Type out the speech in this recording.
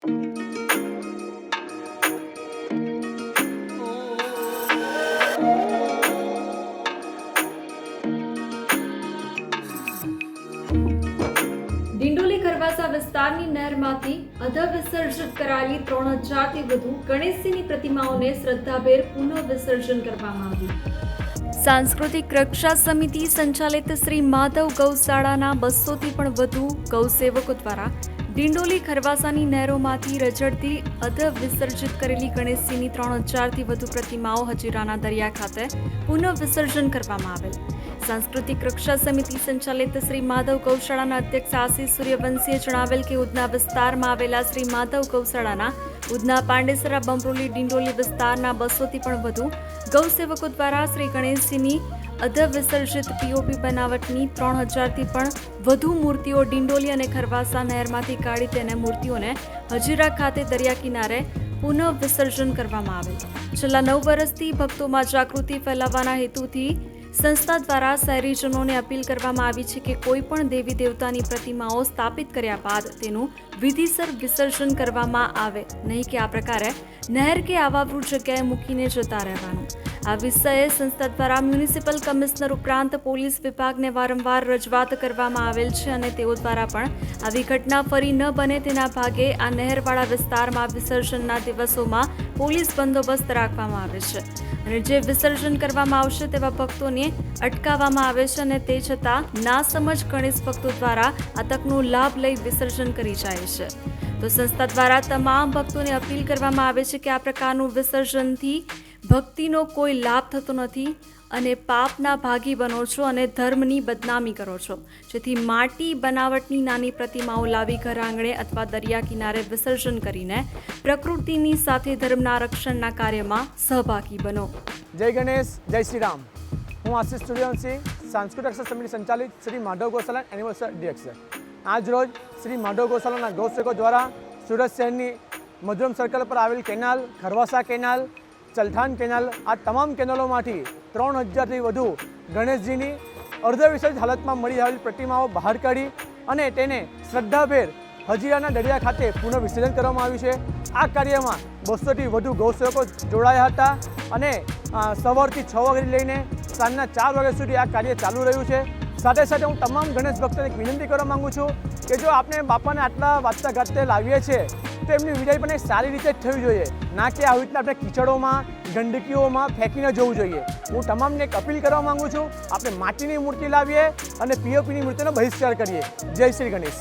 ડિંડોલી ખરવાસા વિસ્તારની નહેરમાંથી અધઃવિસર્જિત કરાયેલી 3000થી વધુ ગણેશજીની પ્રતિમાઓને શ્રદ્ધાભેર પુનઃ વિસર્જન કરવામાં આવ્યું। સાંસ્કૃતિક રક્ષા સમિતિ સંચાલિત શ્રી માધવ ગૌશાળાના 200થી પણ વધુ ગૌસેવકો દ્વારા ડિંડોલી ખરવાસાની નહેરોમાંથી રજડતી અધઃવિસર્જિત કરેલી ગણેશજીની 3000થી વધુ પ્રતિમાઓ હજીરાના દરિયા ખાતે પુનઃ વિસર્જન કરવામાં આવેલ। સાંસ્કૃતિક રક્ષા સમિતિ સંચાલિત શ્રી માધવ ગૌશાળાના અધ્યક્ષ આશીષ સૂર્યવંશીએ જણાવેલ કે ઉધના વિસ્તારમાં આવેલા શ્રી માધવ ગૌશાળાના ઉધના પાંડેસરા બમરોલી ડિંડોલી વિસ્તારના 200થી પણ વધુ ગૌસેવકો દ્વારા શ્રી ગણેશજીની અધઃવિસર્જિત પીઓપી બનાવટની 3000થી પણ વધુ મૂર્તિઓ ડિંડોલી અને ખરવાસા નહેરમાંથી કાઢી તેને મૂર્તિઓને હજીરા ખાતે દરિયા કિનારે પુનઃ વિસર્જન કરવામાં આવેલ। છેલ્લા 9 વર્ષથી ભક્તોમાં જાગૃતિ ફેલાવવાના હેતુથી સંસ્થા દ્વારા શહેરીજનોને અપીલ કરવામાં આવી છે કે કોઈ પણ દેવી દેવતાની પ્રતિમાઓ સ્થાપિત કર્યા બાદ તેનું વિધિસર વિસર્જન કરવામાં આવે, નહીં કે આ પ્રકારે નહેર કે આવાવરૂ જગ્યાએ મૂકીને જતા રહેવાનું। આ વિષયે સંસ્થા દ્વારા મ્યુનિસિપલ કમિશનર ઉપરાંત પોલીસ વિભાગને વારંવાર રજૂઆત કરવામાં આવેલ છે અને તેઓ દ્વારા પણ આવી ઘટના ફરી ન બને તેના ભાગે આ નહેરવાળા વિસ્તારમાં વિસર્જનના દિવસોમાં પોલીસ બંદોબસ્ત રાખવામાં આવે છે અને જે વિસર્જન કરવામાં આવશે તેવા ભક્તોને અટકાવવામાં આવે છે અને તે છતાં નાસમજ ગણેશ ભક્તો દ્વારા આ તકનો લાભ લઈ વિસર્જન કરી જાય છે। તો સંસ્થા દ્વારા તમામ ભક્તોને અપીલ કરવામાં આવે છે કે આ પ્રકારનું વિસર્જનથી ભક્તિનો કોઈ લાભ થતો નથી અને પાપના ભાગી બનો છો અને ધર્મની બદનામી કરો છો, જેથી માટી બનાવટની નાની પ્રતિમાઓ લાવી ઘર આંગણે અથવા દરિયા કિનારે વિસર્જન કરીને પ્રકૃતિની સાથે ધર્મના રક્ષણના કાર્યમાં સહભાગી બનો। જય ગણેશ, જય શ્રી રામ। હું આશીષ સૂર્યવંશી, સાંસ્કૃતિક રક્ષા સમિતિ સંચાલિત શ્રી માધવ ગૌશાલા એનિવર્સરી અધ્યક્ષ। આજ રોજ શ્રી માધવ ગૌશાલાના ગૌસેવકો દ્વારા સુરત શહેરની મધુરમ સર્કલ પર આવેલ canal, Kharwasa canal, Chalthan canal, આ તમામ કેનાલોમાંથી 3000થી વધુ ગણેશજીની અર્ધવિસર્જિત હાલતમાં મળી આવેલી પ્રતિમાઓ બહાર કાઢી અને તેને શ્રદ્ધાભેર હજીરાના દરિયા ખાતે પુનઃ વિસર્જન કરવામાં આવ્યું છે। આ કાર્યમાં 200થી વધુ ગૌસેવકો જોડાયા હતા અને સવારથી 6 વાગ્યાથી લઈને સાંજના 4 વાગ્યા સુધી આ કાર્ય ચાલુ રહ્યું છે। સાથે સાથે હું તમામ ગણેશ ભક્તોને એક વિનંતી કરવા માગું છું કે જો આપણે બાપાને આટલા વાંચતા ગાતે લાવીએ છીએ તો એમની વિદાય પણ સારી રીતે જ થવી જોઈએ, ના કે આવી રીતના આપણે કિચડોમાં, ગંદકીઓમાં ફેંકીને જવું જોઈએ। હું તમામને એક અપીલ કરવા માગું છું, આપણે માટીની મૂર્તિ લાવીએ અને પીઓપીની મૂર્તિનો બહિષ્કાર કરીએ। જય શ્રી ગણેશ।